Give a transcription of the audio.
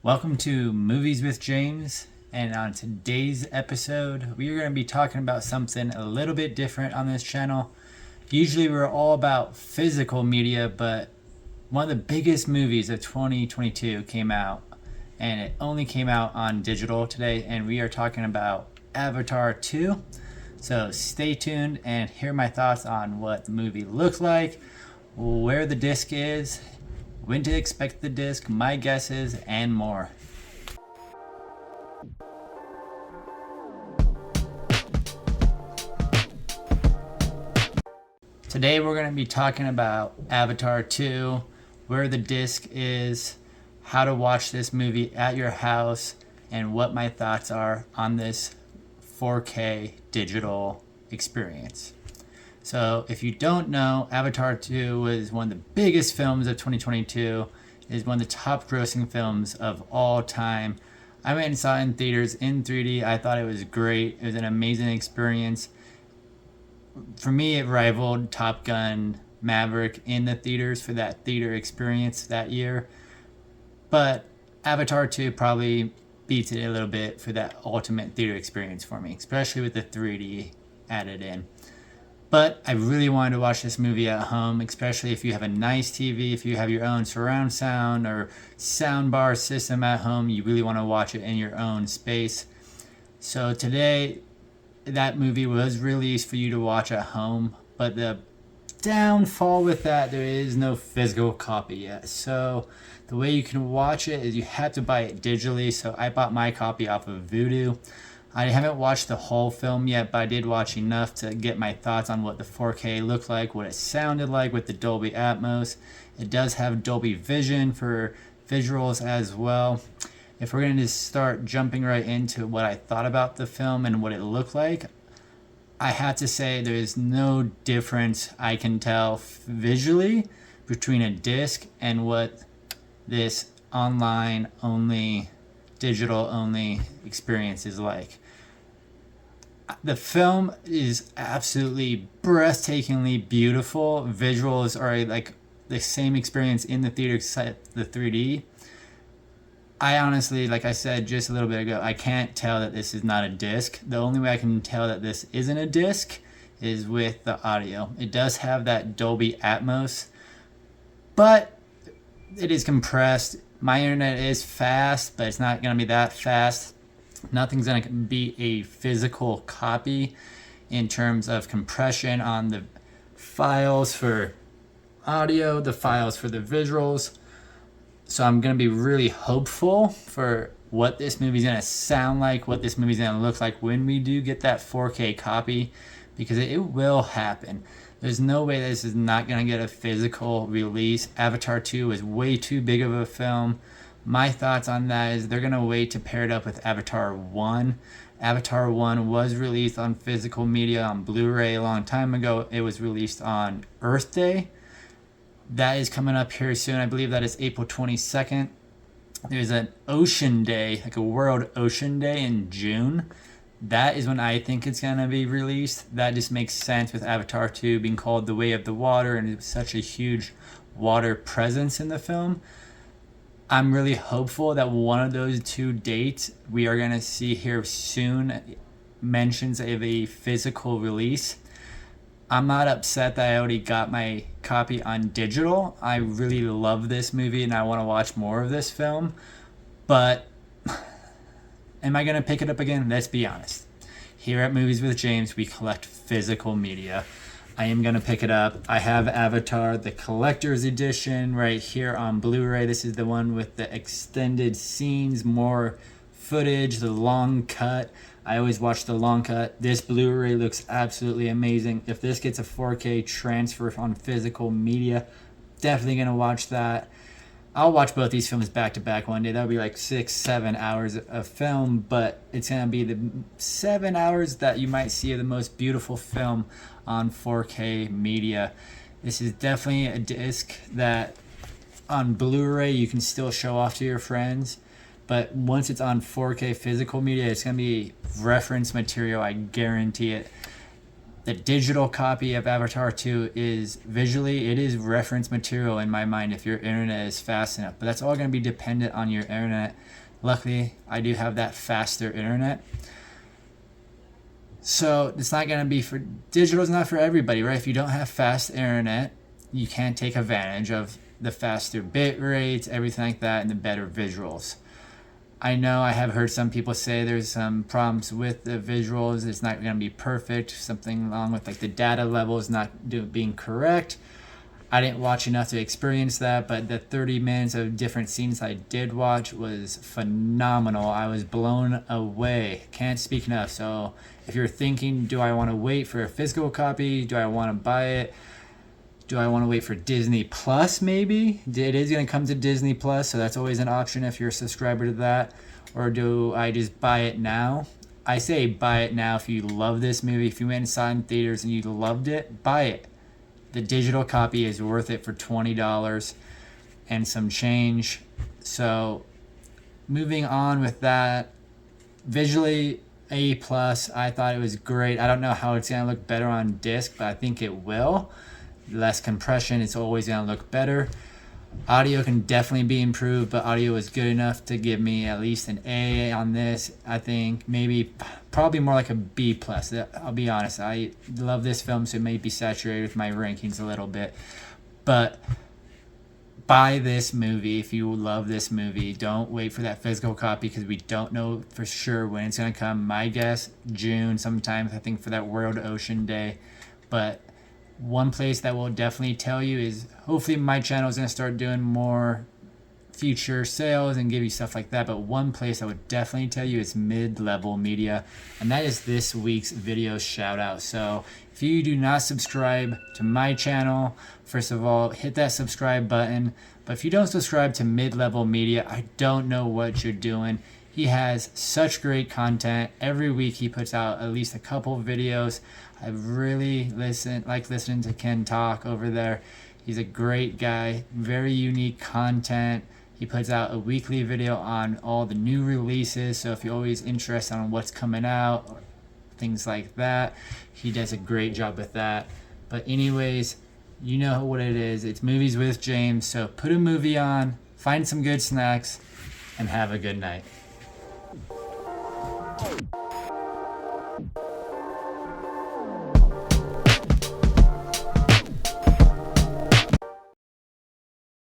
Welcome to Movies with James, and on today's episode, we are going to be talking about something a little bit different on this channel. Usually, we're all about physical media, but one of the biggest movies of 2022 came out, and it only came out on digital today, and we are talking about Avatar 2. So stay tuned and hear my thoughts on what the movie looked like, where the disc is, when to expect the disc, my guesses, and more. Today we're going to be talking about Avatar 2, where the disc is, how to watch this movie at your house, and what my thoughts are on this 4K digital experience. So if you don't know, Avatar 2 was one of the biggest films of 2022. It is one of the top grossing films of all time. I went and saw it in theaters in 3D. I thought it was great. It was an amazing experience. For me, it rivaled Top Gun Maverick in the theaters for that theater experience that year. But Avatar 2 probably beats it a little bit for that ultimate theater experience for me, especially with the 3D added in. But I really wanted to watch this movie at home, especially if you have a nice TV, if you have your own surround sound or soundbar system at home, you really want to watch it in your own space. So today, that movie was released for you to watch at home, but the downfall with that, there is no physical copy yet. So the way you can watch it is you have to buy it digitally. So I bought my copy off of Vudu. I haven't watched the whole film yet, but I did watch enough to get my thoughts on what the 4K looked like, what it sounded like with the Dolby Atmos. It does have Dolby Vision for visuals as well. If we're going to start jumping right into what I thought about the film and what it looked like, I have to say there's no difference I can tell visually between a disc and what this online only, digital only experience is like. The film is absolutely breathtakingly beautiful. Visuals are like the same experience in the theater except the 3D. I honestly, like I said just a little bit ago, I can't tell that this is not a disc. The only way I can tell that this isn't a disc is with the audio. It does have that Dolby Atmos, but it is compressed. My internet is fast, but it's not going to be that fast. Nothing's going to be a physical copy in terms of compression on the files for audio, the files for the visuals. So I'm going to be really hopeful for what this movie's going to sound like, what this movie's going to look like when we do get that 4K copy, because it will happen. There's no way this is not going to get a physical release. Avatar 2 is way too big of a film. My thoughts on that is they're going to wait to pair it up with Avatar 1. Avatar 1 was released on physical media on Blu-ray a long time ago. It was released on Earth Day. That is coming up here soon. I believe that is April 22nd. There's an Ocean Day, like a World Ocean Day in June. That is when I think it's going to be released. That just makes sense with Avatar 2 being called The Way of the Water and it's such a huge water presence in the film. I'm really hopeful that one of those two dates we are going to see here soon mentions of a physical release. I'm not upset that I already got my copy on digital. I really love this movie and I want to watch more of this film. But am I going to pick it up again? Let's be honest. Here at Movies with James, we collect physical media. I am going to pick it up. I have Avatar, the collector's edition right here on Blu-ray. This is the one with the extended scenes, more footage, the long cut. I always watch the long cut. This Blu-ray looks absolutely amazing. If this gets a 4K transfer on physical media, definitely going to watch that. I'll watch both these films back to back one day. That'll be like 6-7 hours of film, but it's going to be the 7 hours that you might see of the most beautiful film on 4K media. This is definitely a disc that on Blu-ray you can still show off to your friends, but once it's on 4K physical media, it's going to be reference material. I guarantee it. The digital copy of Avatar 2 is visually, it is reference material in my mind if your internet is fast enough. But that's all going to be dependent on your internet. Luckily, I do have that faster internet. So it's not going to be for, digital is not for everybody, right? If you don't have fast internet, you can't take advantage of the faster bit rates, everything like that, and the better visuals. I know I have heard some people say there's some problems with the visuals. It's not going to be perfect. Something along with like the data levels not being correct. I didn't watch enough to experience that, but the 30 minutes of different scenes I did watch was phenomenal. I was blown away. Can't speak enough. So if you're thinking, do I want to wait for a physical copy? Do I want to buy it? Do I want to wait for Disney Plus maybe? It is going to come to Disney Plus, so that's always an option if you're a subscriber to that. Or do I just buy it now? I say buy it now if you love this movie. If you went and saw it in theaters and you loved it, buy it. The digital copy is worth it for $20 and some change. So moving on with that, visually A+, I thought it was great. I don't know how it's going to look better on disc, but I think it will. Less compression, it's always going to look better. Audio can definitely be improved, but audio was good enough to give me at least an A on this. I think maybe probably more like a B+. I'll be honest, I love this film, so it may be saturated with my rankings a little bit. But buy this movie if you love this movie. Don't wait for that physical copy because we don't know for sure when it's going to come. My guess, June sometime, I think, for that World Ocean Day. But one place that will definitely tell you is hopefully my channel is going to start doing more future sales and give you stuff like that. But one place I would definitely tell you is MidLevelMedia, and that is this week's video shout out. So if you do not subscribe to my channel, first of all, hit that subscribe button. But if you don't subscribe to MidLevelMedia, I don't know what you're doing. He has such great content. Every week he puts out at least a couple videos. I really like listening to Ken talk over there. He's a great guy, very unique content. He puts out a weekly video on all the new releases. So if you're always interested on what's coming out, or things like that, he does a great job with that. But anyways, you know what it is. It's Movies with James. So put a movie on, find some good snacks, and have a good night.